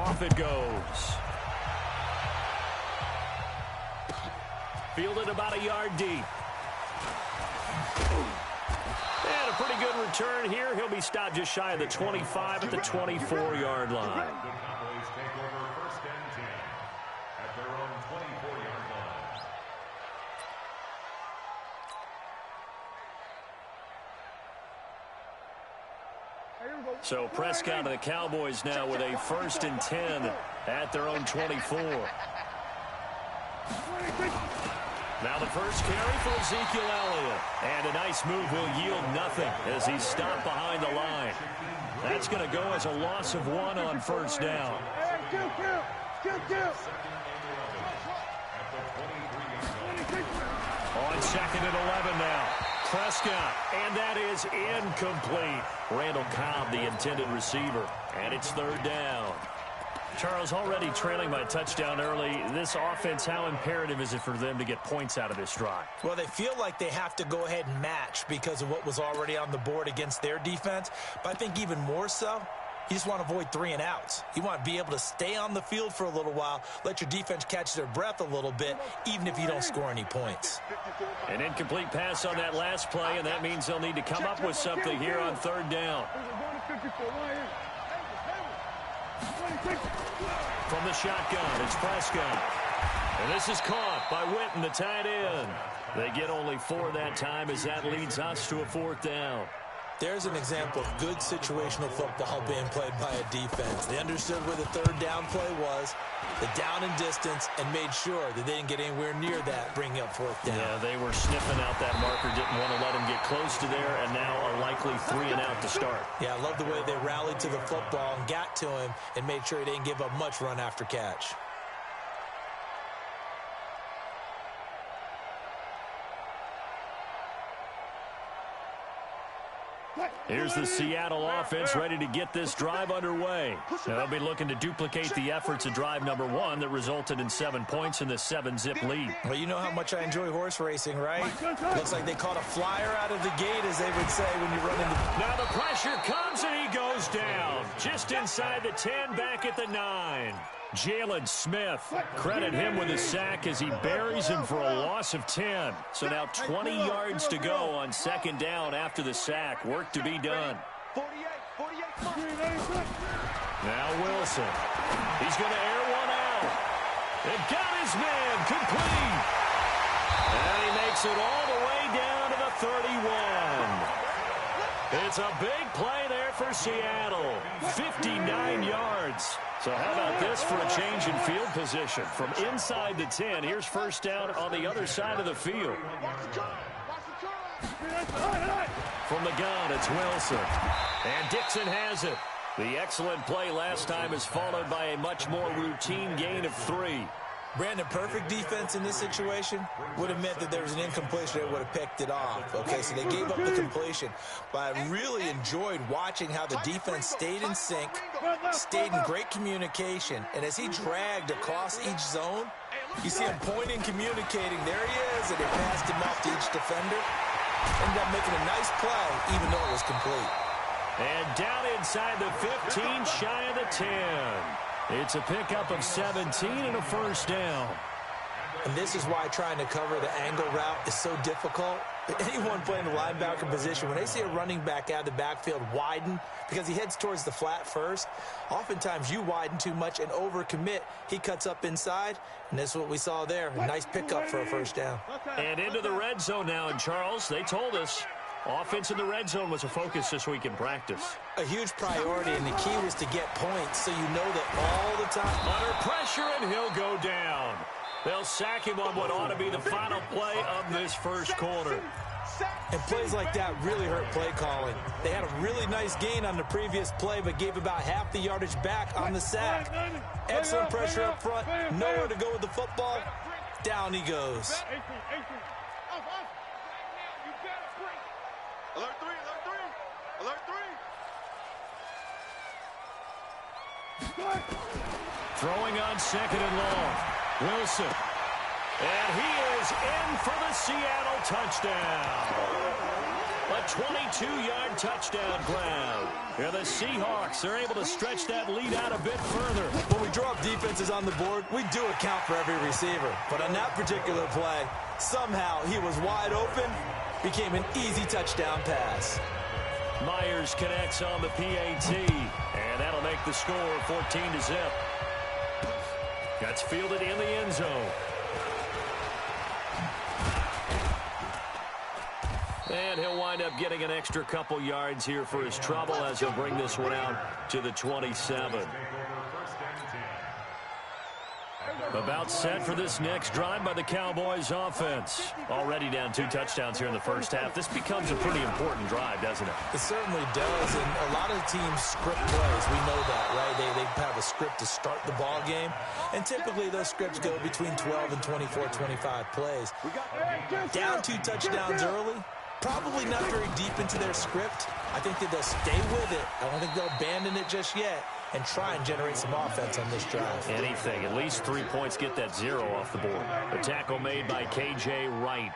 off it goes. Fielded about a yard deep. And a pretty good return here. He'll be stopped just shy of the 25 at the 24-yard line. So Prescott and the Cowboys now with a 1st and 10 at their own 24. Now the first carry for Ezekiel Elliott. And a nice move will yield nothing as he's stopped behind the line. That's going to go as a loss of 1 on 1st down. On 2nd and 11 now. Prescott, and that is incomplete. Randall Cobb, the intended receiver, and it's 3rd down. Charles, already trailing by a touchdown early. This offense, how imperative is it for them to get points out of this drive? Well, they feel like they have to go ahead and match because of what was already on the board against their defense. But I think even more so, you just want to avoid 3 and outs. You want to be able to stay on the field for a little while, let your defense catch their breath a little bit, even if you don't score any points. An incomplete pass on that last play, and that means they'll need to come up with something here on 3rd down. From the shotgun, it's Prescott. And this is caught by Witten, the tight end. They get only 4 that time as that leads us to a 4th down. There's an example of good situational football being played by a defense. They understood where the 3rd down play was, the down and distance, and made sure that they didn't get anywhere near that, bringing up 4th down. Yeah, they were sniffing out that marker, didn't want to let him get close to there, and now a likely 3 and out to start. Yeah, I love the way they rallied to the football and got to him and made sure he didn't give up much run after catch. Here's the Seattle offense ready to get this drive underway. Now they'll be looking to duplicate the efforts of drive number 1 that resulted in 7 points in the 7-zip lead. Well, you know how much I enjoy horse racing, right? Looks like they caught a flyer out of the gate, as they would say when you're running the... Now the pressure comes and he goes down. Just inside the 10, back at the 9. Jalen Smith, credit him with a sack as he buries him for a loss of 10. So now 20 yards to go on 2nd down after the sack. Work to be done. Now Wilson. He's going to air one out. It got his man complete. And he makes it all the way down to the 31. It's a big play there for Seattle. 59 yards. So how about this for a change in field position? From inside the 10, here's 1st down on the other side of the field. From the gun, it's Wilson. And Dixon has it. The excellent play last time is followed by a much more routine gain of 3. Brandon, perfect defense in this situation would have meant that there was an incompletion that would have picked it off. Okay, so they gave up the completion. But I really enjoyed watching how the defense stayed in sync, stayed in great communication. And as he dragged across each zone, you see him pointing, communicating. There he is, and they passed him off to each defender. Ended up making a nice play, even though it was complete. And down inside the 15, shy of the 10. It's a pickup of 17 and a 1st down. And this is why trying to cover the angle route is so difficult. Anyone playing the linebacker position, when they see a running back out of the backfield widen because he heads towards the flat first, oftentimes you widen too much and overcommit. He cuts up inside, and this is what we saw there. A nice pickup for a 1st down. And into the red zone now. And, Charles, they told us offense in the red zone was a focus this week in practice. A huge priority, and the key was to get points so you know that all the time. Under pressure, and he'll go down. They'll sack him on what ought to be the final play of this 1st quarter. And plays like that really hurt play calling. They had a really nice gain on the previous play, but gave about half the yardage back on the sack. Excellent pressure up front. Nowhere to go with the football. Down he goes. Alert 3, alert 3, alert 3. Throwing on 2nd and long. Wilson. And he is in for the Seattle touchdown. A 22-yard touchdown grab. Here the Seahawks are able to stretch that lead out a bit further. When we draw up defenses on the board, we do account for every receiver. But on that particular play, somehow he was wide open, became an easy touchdown pass. Myers connects on the PAT, and that'll make the score 14-0. That's fielded in the end zone. And he'll wind up getting an extra couple yards here for his trouble as he'll bring this one out to the 27. About set for this next drive by the Cowboys offense. Already down 2 touchdowns here in the first half. This becomes a pretty important drive, doesn't it? It certainly does, and a lot of teams script plays. We know that, right? They have a script to start the ball game, and typically those scripts go between 12 and 24, 25 plays. Down 2 touchdowns early, probably not very deep into their script. I think that they'll stay with it. I don't think they'll abandon it just yet and try and generate some offense on this drive. Anything. At least 3 points, get that 0 off the board. The tackle made by K.J. Wright.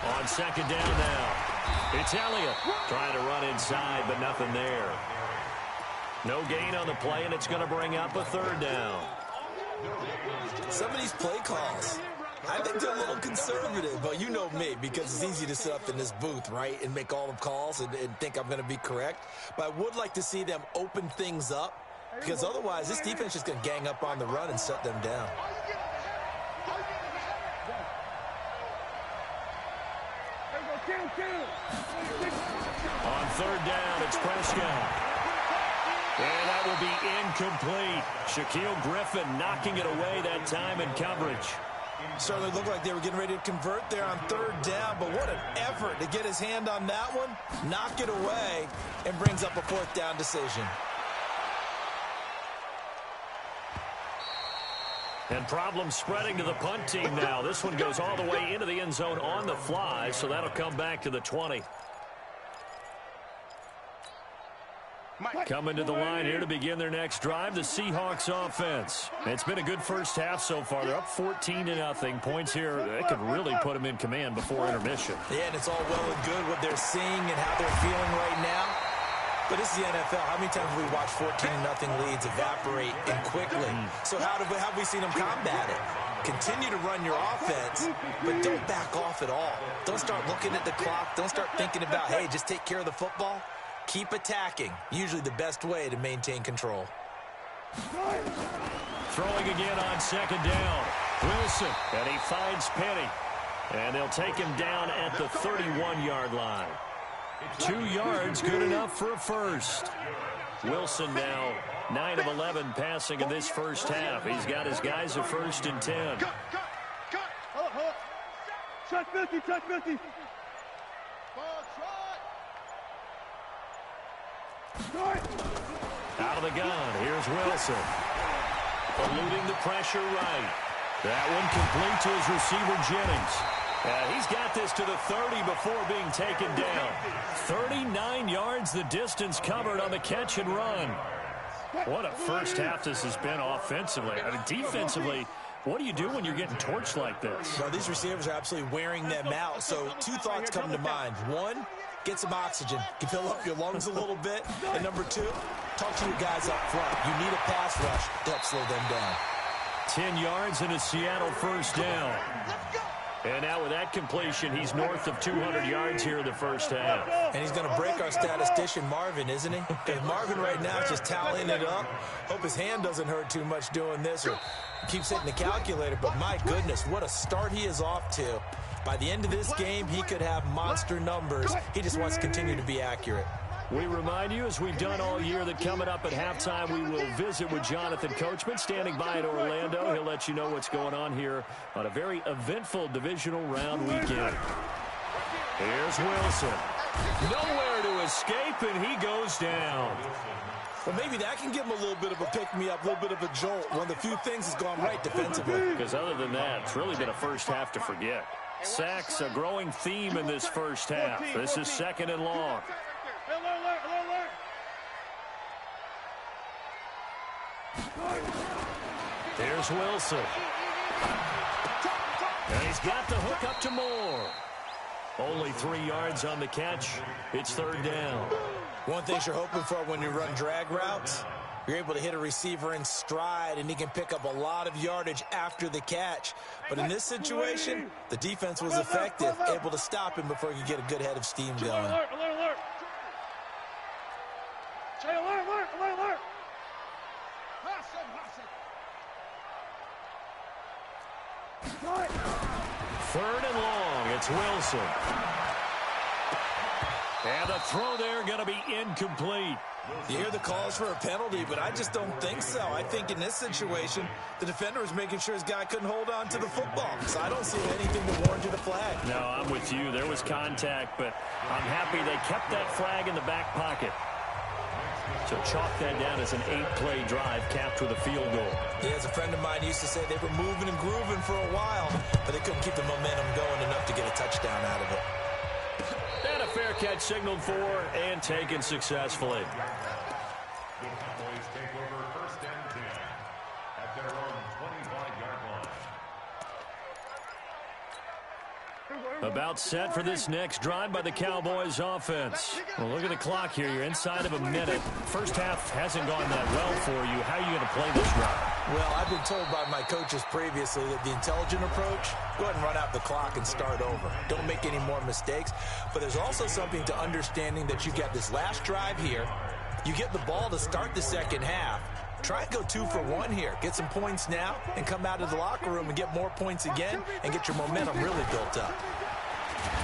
On second down now. It's Elliott trying to run inside, but nothing there. No gain on the play, and it's going to bring up a 3rd down. Some of these play calls, I think they're a little conservative, but you know me, because it's easy to sit up in this booth, right, and make all the calls and think I'm going to be correct. But I would like to see them open things up, because otherwise this defense is going to gang up on the run and shut them down. On 3rd down, it's Prescott. And that will be incomplete. Shaquille Griffin knocking it away that time in coverage. Certainly looked like they were getting ready to convert there on 3rd down, but what an effort to get his hand on that one, knock it away, and brings up a 4th down decision. And problems spreading to the punt team now. This one goes all the way into the end zone on the fly, so that'll come back to the 20. Coming to the line here to begin their next drive, the Seahawks offense. It's been a good first half so far. They're up 14-0. Points here that could really put them in command before intermission. Yeah, and it's all well and good what they're seeing and how they're feeling right now. But this is the NFL. How many times have we watched 14-0 leads evaporate and quickly? So how have we seen them combat it? Continue to run your offense, but don't back off at all. Don't start looking at the clock. Don't start thinking about, hey, just take care of the football. Keep attacking. Usually the best way to maintain control. Throwing again on 2nd down. Wilson, and he finds Penny. And they'll take him down at the 31-yard line. 2 yards, good enough for a first. Wilson now 9 of 11 passing in this first half. He's got his guys at 1st and 10. Check 50, check 50. Out of the gun, here's Wilson. Eluding the pressure right. That one complete to his receiver, Jennings. He's got this to the 30 before being taken down. 39 yards the distance covered on the catch and run. What a first half this has been offensively. I mean, defensively, what do you do when you're getting torched like this? Well, these receivers are absolutely wearing them out. So 2 thoughts come to mind. 1, get some oxygen. You fill up your lungs a little bit. And number 2, talk to your guys up front. You need a pass rush to help slow them down. 10 yards and a Seattle first down. And now with that completion, he's north of 200 yards here in the first half. And he's going to break our statistician, Marvin, isn't he? Because Marvin right now is just tallying it up. Hope his hand doesn't hurt too much doing this or keeps hitting the calculator. But my goodness, what a start he is off to. By the end of this game, he could have monster numbers. He just wants to continue to be accurate. We remind you, as we've done all year, that coming up at halftime, we will visit with Jonathan Coachman, standing by in Orlando. He'll let you know what's going on here on a very eventful divisional round weekend. Here's Wilson. Nowhere to escape, and he goes down. Well, maybe that can give him a little bit of a pick-me-up, a little bit of a jolt. One of the few things has gone right defensively. Because other than that, it's really been a first half to forget. Sacks, a growing theme in this first half. This is 2nd and long. There's Wilson. And he's got the hook up to Moore. Only 3 yards on the catch. It's third down. One thing you're hoping for when you run drag routes, you're able to hit a receiver in stride, and he can pick up a lot of yardage after the catch. But in this situation, the defense was effective, able to stop him before he could get a good head of steam going. Alert, alert, alert. Say alert, alert, alert, alert. Third and long. It's Wilson. And the throw there going to be incomplete. You hear the calls for a penalty, but I just don't think so. I think in this situation, the defender was making sure his guy couldn't hold on to the football. So I don't see anything to warrant a flag. No, I'm with you. There was contact, but I'm happy they kept that flag in the back pocket. So chalk that down as an 8-play drive capped with a field goal. Yeah, as a friend of mine used to say, they were moving and grooving for a while, but they couldn't keep the momentum going enough to get a touchdown out of it. And a fair catch signaled for and taken successfully. The Cowboys take over first and 10 at their own 25-yard line. About set for this next drive by the Cowboys offense. Well, look at the clock here. You're inside of a minute. First half hasn't gone that well for you. How are you going to play this drive? Well, I've been told by my coaches previously that the intelligent approach, go ahead and run out the clock and start over. Don't make any more mistakes. But there's also something to understanding that you've got this last drive here. You get the ball to start the second half. Try and go 2 for 1 here. Get some points now and come out of the locker room and get more points again and get your momentum really built up.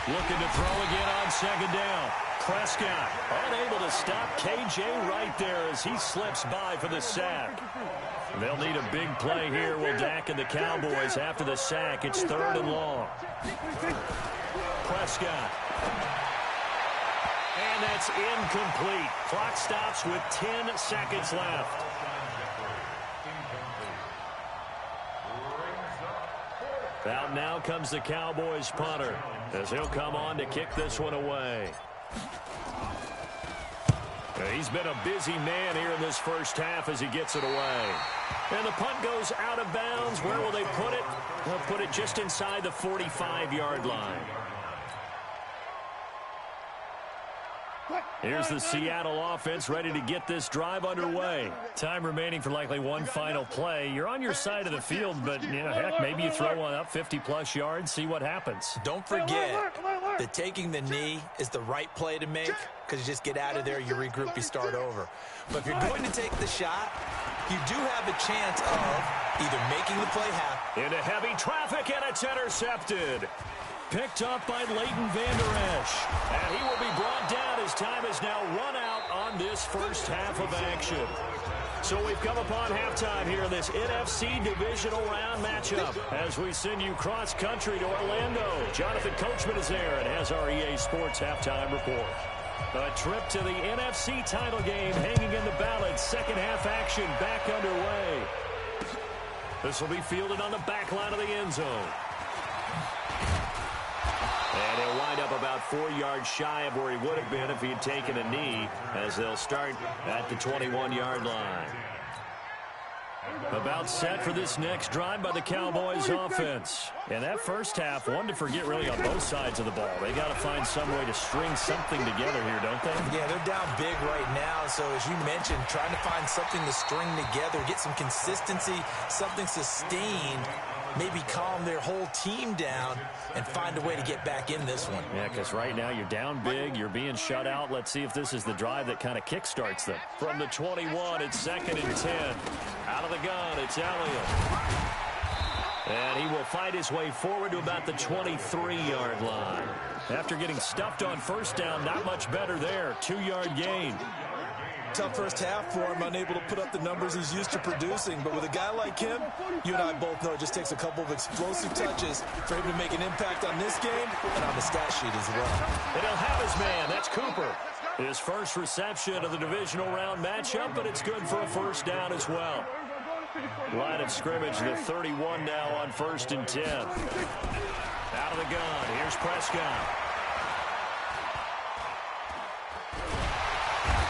Looking to throw again on second down. Prescott unable to stop KJ right there as he slips by for the sack. They'll need a big play here. Will Dak and the Cowboys after the sack. It's third and long. Prescott. And that's incomplete. Clock stops with 10 seconds left. Out now comes the Cowboys punter as he'll come on to kick this one away. He's been a busy man here in this first half as he gets it away. And the punt goes out of bounds. Where will they put it? They'll put it just inside the 45-yard line. Here's the Seattle offense ready to get this drive underway. Time remaining for likely one final play. You're on your side of the field, but heck, maybe you throw one up 50-plus yards, see what happens. Don't forget that taking the knee is the right play to make because you just get out of there, you regroup, you start over. But if you're going to take the shot, you do have a chance of either making the play happen. Into heavy traffic, and it's intercepted. Picked up by Leighton Vander Esch. And he will be brought down as time has now run out on this first half of action. So we've come upon halftime here in this NFC Divisional Round matchup as we send you cross-country to Orlando. Jonathan Coachman is there and has our EA Sports halftime report. A trip to the NFC title game hanging in the balance. Second half action back underway. This will be fielded on the back line of the end zone. And he'll wind up about 4 yards shy of where he would have been if he had taken a knee, as they'll start at the 21-yard line. About set for this next drive by the Cowboys offense. And that first half, one to forget really on both sides of the ball. They got to find some way to string something together here, don't they? Yeah, they're down big right now. So as you mentioned, trying to find something to string together, get some consistency, something sustained, maybe calm their whole team down and find a way to get back in this one. Yeah, because right now you're down big, you're being shut out. Let's see if this is the drive that kind of kickstarts them. From the 21, it's 2nd and 10. Out of the gun, it's Elliott. And he will fight his way forward to about the 23-yard line. After getting stuffed on first down, not much better there. 2-yard gain. Tough first half for him, unable to put up the numbers he's used to producing. But with a guy like him, you and I both know it just takes a couple of explosive touches for him to make an impact on this game and on the stat sheet as well. And he'll have his man. That's Cooper. His first reception of the divisional round matchup, but it's good for a first down as well. Line of scrimmage, the 31 now on 1st and 10. Out of the gun, here's Prescott.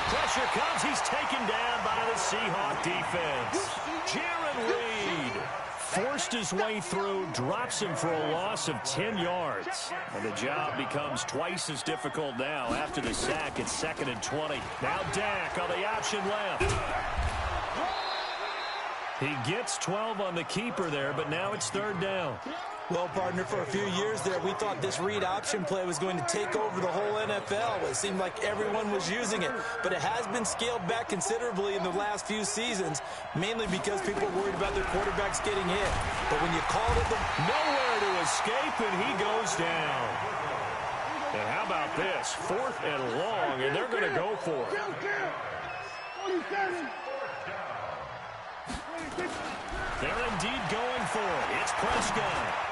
Pressure comes, he's taken down by the Seahawk defense. Jaron Reed forced his way through, drops him for a loss of 10 yards. And the job becomes twice as difficult now after the sack. It's 2nd and 20. Now Dak on the option left. He gets 12 on the keeper there, but now it's 3rd down. Well, partner, for a few years there, we thought this read option play was going to take over the whole NFL. It seemed like everyone was using it, but it has been scaled back considerably in the last few seasons, mainly because people are worried about their quarterbacks getting hit. But when you called it nowhere to escape, and he goes down. And how about this? 4th and long, and they're going to go for it. 27. They're indeed going for it. It's Prescott.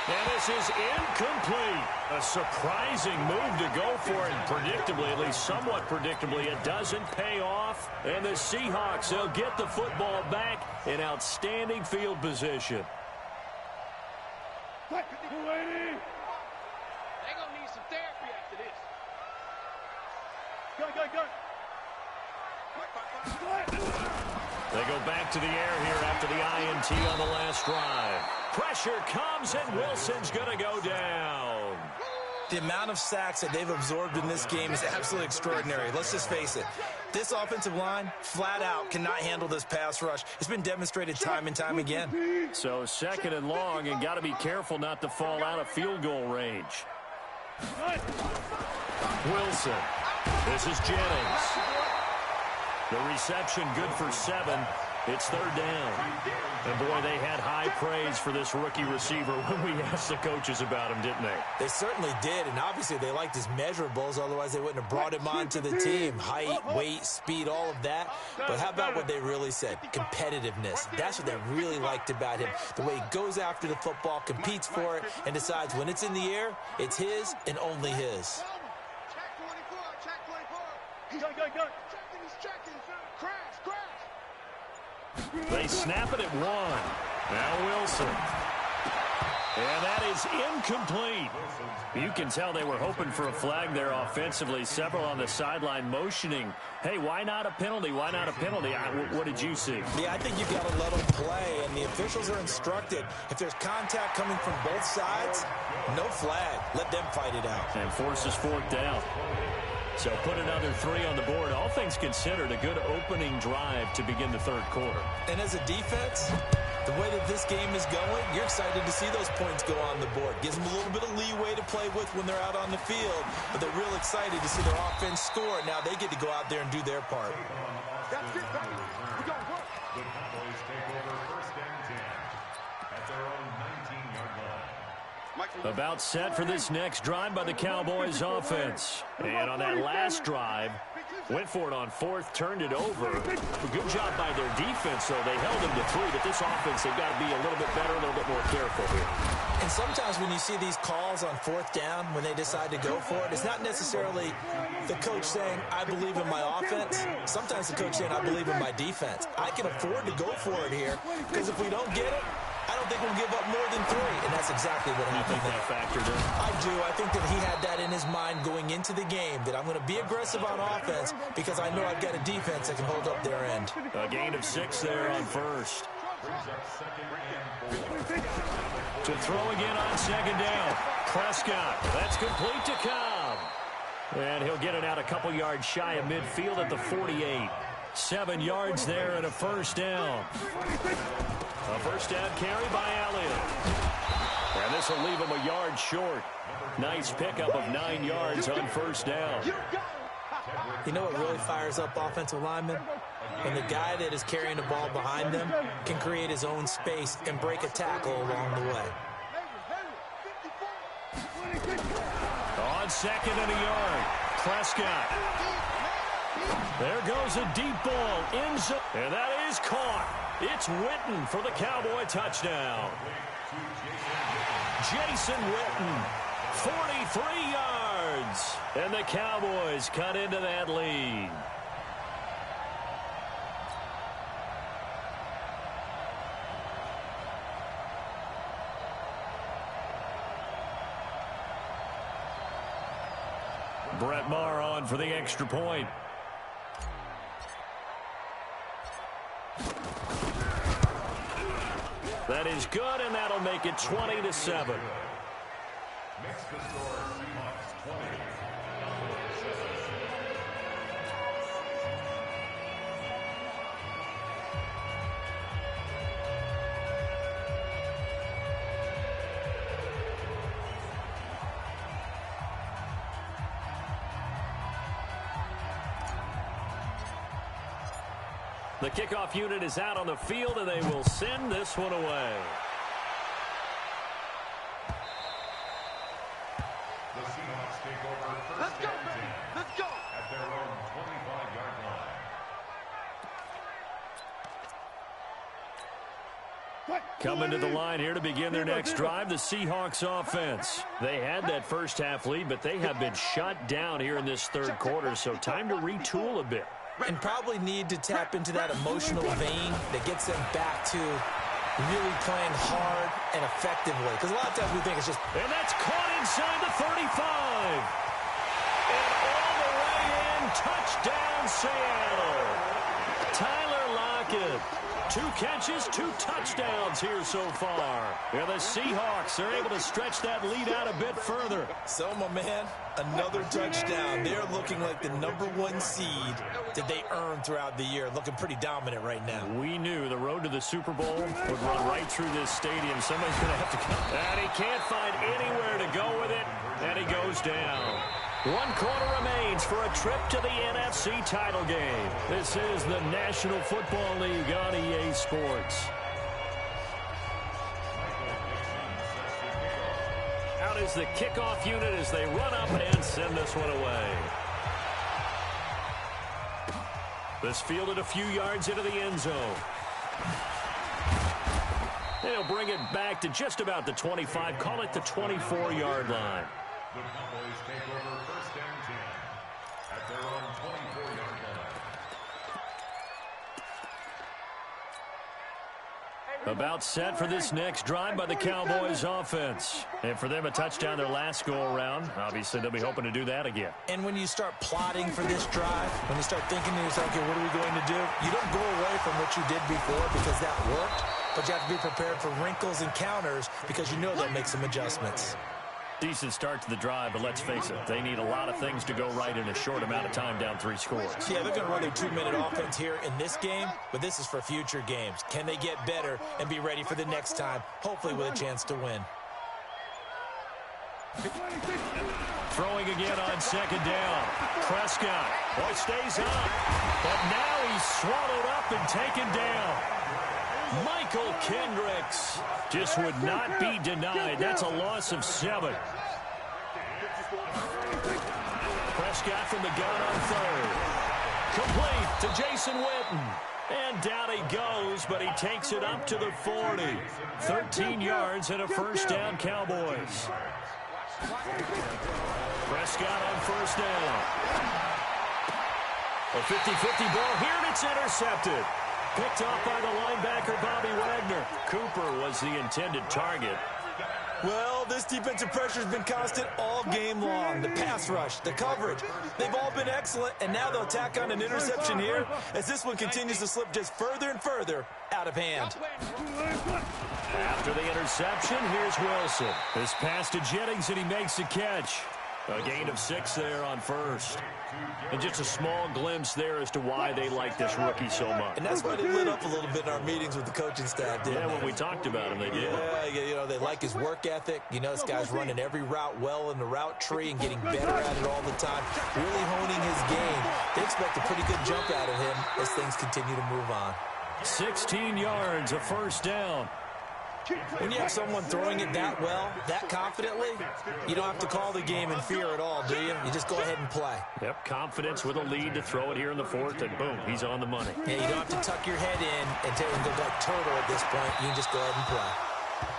And this is incomplete. A surprising move to go for it. And predictably, at least somewhat predictably, it doesn't pay off. And the Seahawks, they'll get the football back in outstanding field position. They're going to need some therapy after this. Go. They go back to the air here after the INT on the last drive. Pressure comes, and Wilson's going to go down. The amount of sacks that they've absorbed in this game is absolutely extraordinary. Let's just face it. This offensive line, flat out, cannot handle this pass rush. It's been demonstrated time and time again. So 2nd and long, and got to be careful not to fall out of field goal range. Wilson. This is Jennings. The reception good for 7. It's 3rd down. And boy, they had high praise for this rookie receiver when we asked the coaches about him, didn't they? They certainly did, and obviously they liked his measurables, otherwise they wouldn't have brought him onto the team. Height, weight, speed, all of that. But how about what they really said? Competitiveness. That's what they really liked about him. The way he goes after the football, competes for it, and decides when it's in the air, it's his and only his. Go. They snap it at 1. Now Wilson. And that is incomplete. You can tell they were hoping for a flag there offensively. Several on the sideline motioning. Hey, why not a penalty? Why not a penalty? What did you see? Yeah, I think you've got to let them play, and the officials are instructed. If there's contact coming from both sides, no flag. Let them fight it out. And forces 4th down. So put another 3 on the board. All things considered, a good opening drive to begin the 3rd quarter. And as a defense, the way that this game is going, you're excited to see those points go on the board. Gives them a little bit of leeway to play with when they're out on the field, but they're real excited to see their offense score. Now they get to go out there and do their part. That's it, baby. We're going to work. The Cowboys take over 1st and 10 at their own 19-yard line. About set for this next drive by the Cowboys offense. And on that last drive, went for it on 4th, turned it over. A good job by their defense, though. They held them to 3, but this offense, they've got to be a little bit better, a little bit more careful here. And sometimes when you see these calls on 4th down, when they decide to go for it, it's not necessarily the coach saying, I believe in my offense. Sometimes the coach saying, I believe in my defense. I can afford to go for it here, because if we don't get it, I don't think we'll give up more than 3, and that's exactly what happened. You think that factored in? I do. I think that he had that in his mind going into the game, that I'm going to be aggressive on offense because I know I've got a defense that can hold up their end. A gain of 6 there on 1st. To throw again on 2nd down. Prescott. That's complete to Cobb. And he'll get it out a couple yards shy of midfield at the 48. 7 yards there and a 1st down. A 1st down carry by Elliott. And this will leave him a yard short. Nice pickup of 9 yards on 1st down. You know what really fires up offensive linemen? When the guy that is carrying the ball behind them can create his own space and break a tackle along the way. On 2nd and a yard, Prescott. There goes a deep ball in zone. And that is caught. It's Witten for the Cowboy touchdown. Jason Witten, 43 yards. And the Cowboys cut into that lead. Brett Maher on for the extra point. That is good, and that'll make it 20-7. Makes the score Seahawks 20. The kickoff unit is out on the field, and they will send this one away. The Seahawks take over first and 10. Let's go. At their own 25-yard line. Coming to the line here to begin their next drive, the Seahawks offense. They had that first half lead, but they have been shut down here in this third quarter, so time to retool a bit. And probably need to tap into that emotional vein that gets them back to really playing hard and effectively. Because a lot of times we think it's just... And that's caught inside the 35. And all the way in, touchdown Seattle. Tyler Lockett. 2 catches, 2 touchdowns here so far. Yeah, the Seahawks are able to stretch that lead out a bit further. So, my man, another touchdown. They're looking like the #1 seed that they earned throughout the year. Looking pretty dominant right now. We knew the road to the Super Bowl would run right through this stadium. Somebody's going to have to come. And he can't find anywhere to go with it, and he goes down. 1 quarter remains for a trip to the NFC title game. This is the National Football League on EA Sports. Out is the kickoff unit as they run up and send this one away. This fielded a few yards into the end zone. They'll bring it back to just about the 25, call it the 24-yard line. The Cowboys take over first and 10 at their own 24-yard line. About set for this next drive by the Cowboys offense. And for them, a touchdown their last go-around. Obviously, they'll be hoping to do that again. And when you start plotting for this drive, when you start thinking to yourself, okay, what are we going to do? You don't go away from what you did before because that worked, but you have to be prepared for wrinkles and counters because you know they'll make some adjustments. Decent start to the drive, but let's face it, they need a lot of things to go right in a short amount of time down 3 scores. Yeah, they're going to run their 2-minute offense here in this game, but this is for future games. Can they get better and be ready for the next time, hopefully with a chance to win? Throwing again on second down. Prescott, boy, stays up, but now he's swallowed up and taken down. Michael Kendricks just would not be denied. That's a loss of 7. Prescott from the gun on third. Complete to Jason Witten. And down he goes, but he takes it up to the 40. 13 yards and a first down, Cowboys. Prescott on first down. A 50-50 ball here, and it's intercepted. Picked off by the linebacker, Bobby Wagner. Cooper was the intended target. Well, this defensive pressure has been constant all game long. The pass rush, the coverage, they've all been excellent, and now they'll tack on an interception here as this one continues to slip just further and further out of hand. After the interception, here's Wilson. This pass to Jennings, and he makes the catch. A gain of 6 there on first. And just a small glimpse there as to why they like this rookie so much. And that's why they lit up a little bit in our meetings with the coaching staff, didn't they? Yeah, when we talked about him, they did. Yeah, you know, they like his work ethic. You know, this guy's running every route well in the route tree and getting better at it all the time, really honing his game. They expect a pretty good jump out of him as things continue to move on. 16 yards, a first down. When you have someone throwing it that well, that confidently, you don't have to call the game in fear at all, do you? You just go ahead and play. Yep, confidence with a lead to throw it here in the 4th, and boom, he's on the money. Yeah, you don't have to tuck your head in and go like turtle at this point. You can just go ahead and play.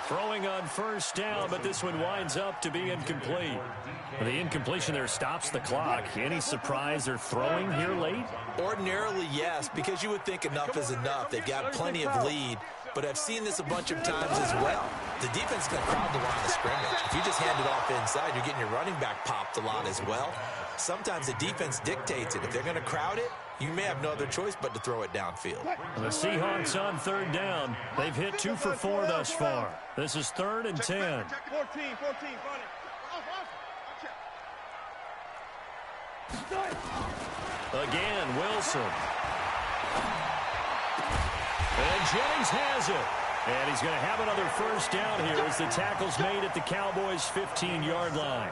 Throwing on first down, but this one winds up to be incomplete. The incompletion there stops the clock. Any surprise they're throwing here late? Ordinarily, yes, because you would think enough is enough. They've got plenty of lead. But I've seen this a bunch of times as well. The defense is going to crowd the line of scrimmage. If you just hand it off inside, you're getting your running back popped a lot as well. sometimes the defense dictates it. If they're going to crowd it, you may have no other choice but to throw it downfield. The Seahawks on third down. They've hit 2 for 4 thus far. This is 3rd and 10. 14, 14, run it. Again, Wilson. And Jennings has it. And he's going to have another first down here as the tackle's made at the Cowboys' 15-yard line.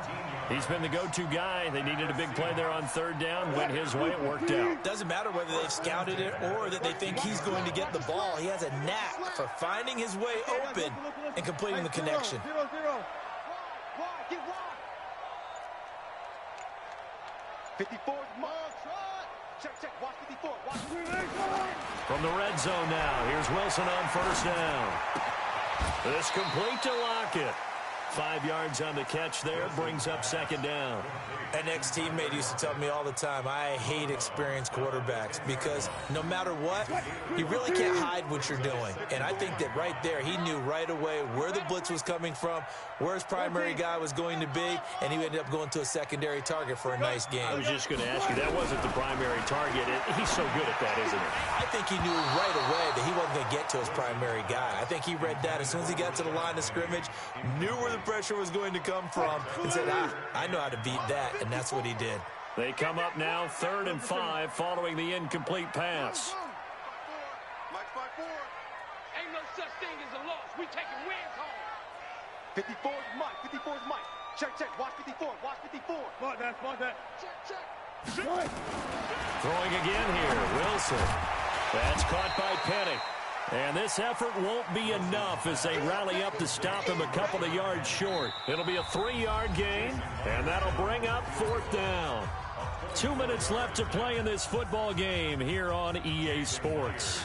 He's been the go-to guy. They needed a big play there on third down. Went his way. It worked out. Doesn't matter whether they've scouted it or that they think he's going to get the ball. He has a knack for finding his way open and completing the connection. 0-0. Get wide. 54 mark. Check. Watch 54. Watch. From the red zone now, here's Wilson on first down. This complete to Lockett. 5 yards on the catch there, brings up second down. An ex-teammate used to tell me all the time, I hate experienced quarterbacks because no matter what, you really can't hide what you're doing. And I think that right there, he knew right away where the blitz was coming from, where his primary guy was going to be, and he ended up going to a secondary target for a nice game. I was just going to ask you, that wasn't the primary target. He's so good at that, isn't he? I think he knew right away that he wasn't going to get to his primary guy. I think he read that as soon as he got to the line of scrimmage, knew where the pressure was going to come from, and said, I know how to beat that, and that's what he did. They come up now 3rd and 5 following the incomplete pass. Ain't no such thing as a loss. We taking wins home. 54 is Mike. 54 is Mike. Check. Watch 54. Watch 54. Mark that. Check. Throwing again here, Wilson. That's caught by Penny. And this effort won't be enough as they rally up to stop him a couple of yards short. It'll be a 3-yard gain, and that'll bring up 4th down. 2 minutes left to play in this football game here on EA Sports.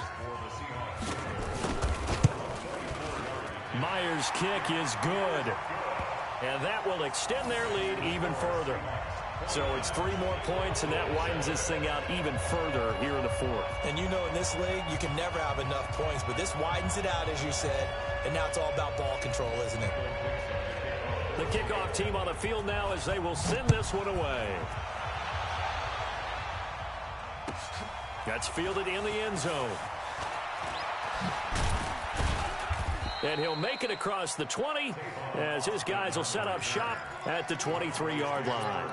Myers' kick is good, and that will extend their lead even further. So it's 3 more points, and that widens this thing out even further here in the 4th. And you know, in this league, you can never have enough points, but this widens it out, as you said, and now it's all about ball control, isn't it? The kickoff team on the field now as they will send this one away. That's fielded in the end zone. And he'll make it across the 20 as his guys will set up shop at the 23-yard line.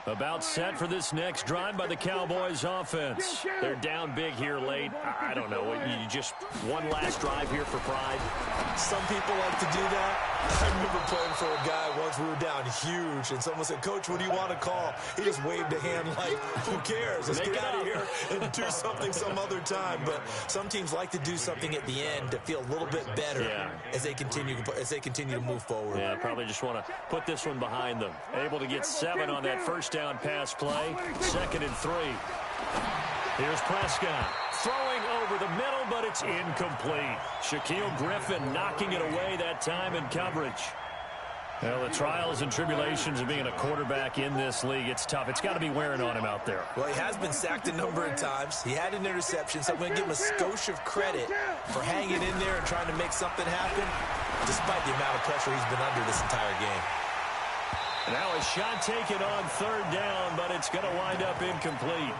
About set for this next drive by the Cowboys offense. They're down big here late. I don't know. You just one last drive here for pride. Some people like to do that. I remember playing for a guy once. We were down huge, and someone said, Coach, what do you want to call? He just waved a hand like, who cares? Let's get out of here and do something some other time. But some teams like to do something at the end to feel a little bit better as they continue to move forward. Yeah, probably just want to put this one behind them. Able to get 7 on that first down pass play. 2nd and 3. Here's Prescott throwing over the middle, but it's incomplete. Shaquille Griffin knocking it away that time in coverage. Well, the trials and tribulations of being a quarterback in this league, it's tough. It's got to be wearing on him out there. Well, he has been sacked a number of times. He had an interception, so I'm going to give him a skosh of credit for hanging in there and trying to make something happen, despite the amount of pressure he's been under this entire game. Now a shot taken on 3rd down, but it's going to wind up incomplete.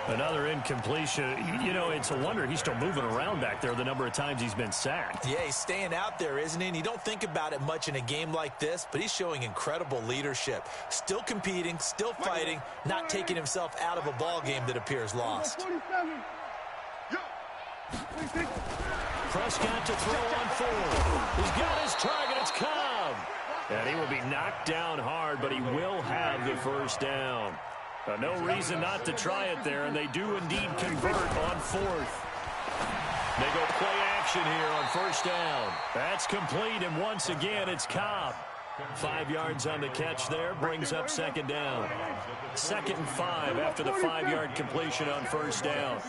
Another incompletion. You know, it's a wonder he's still moving around back there the number of times he's been sacked. Yeah, he's staying out there, isn't he? And you don't think about it much in a game like this, but he's showing incredible leadership. Still competing, still fighting, not taking himself out of a ball game that appears lost. Prescott to throw on 4. He's got his target. It's Cobb. And he will be knocked down hard, but he will have the first down. No reason not to try it there, and they do indeed convert on 4th. They go play action here on first down. That's complete, and once again, it's Cobb. 5 yards on the catch there, brings up 2nd down. 2nd and 5 after the 5-yard completion on first down.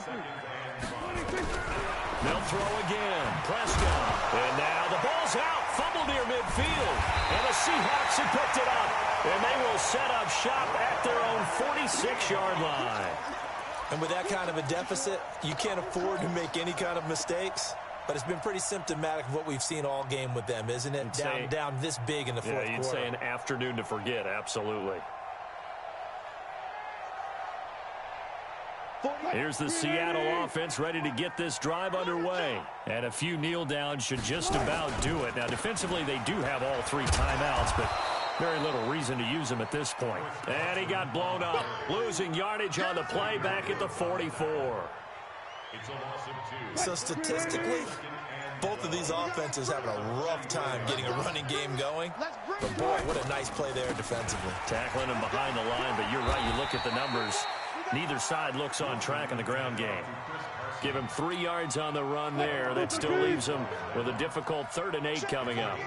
They'll throw again. Prescott. And now the ball's out. Fumble near midfield. And the Seahawks have picked it up. And they will set up shop at their own 46-yard line. And with that kind of a deficit, you can't afford to make any kind of mistakes. but it's been pretty symptomatic of what we've seen all game with them, isn't it? Down this big in the fourth quarter. You'd say an afternoon to forget, absolutely. Here's the Seattle offense ready to get this drive underway. And a few kneel downs should just about do it. Now, defensively, they do have all 3 timeouts, but very little reason to use them at this point. And he got blown up, losing yardage on the play back at the 44. So statistically, both of these offenses having a rough time getting a running game going. But boy, what a nice play there defensively. Tackling him behind the line, but you're right, you look at the numbers. Neither side looks on track in the ground game. Give him 3 yards on the run there. That still leaves him with a difficult 3rd and 8 coming up.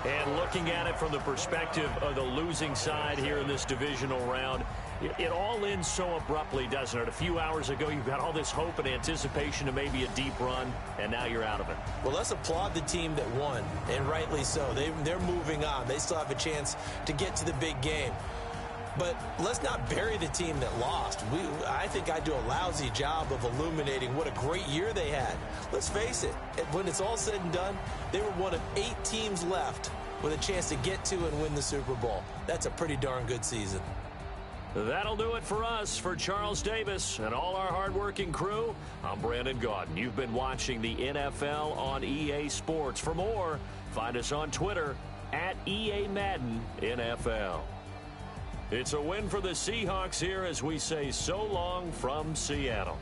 And looking at it from the perspective of the losing side here in this divisional round, it all ends so abruptly, doesn't it? A few hours ago, you've got all this hope and anticipation of maybe a deep run, and now you're out of it. Well, let's applaud the team that won, and rightly so. They're moving on. They still have a chance to get to the big game. But let's not bury the team that lost. I think I do a lousy job of illuminating what a great year they had. Let's face it, when it's all said and done, they were one of 8 teams left with a chance to get to and win the Super Bowl. That's a pretty darn good season. That'll do it for us. For Charles Davis and all our hardworking crew, I'm Brandon Gaudin. You've been watching the NFL on EA Sports. For more, find us on Twitter at EA Madden NFL. It's a win for the Seahawks here as we say so long from Seattle.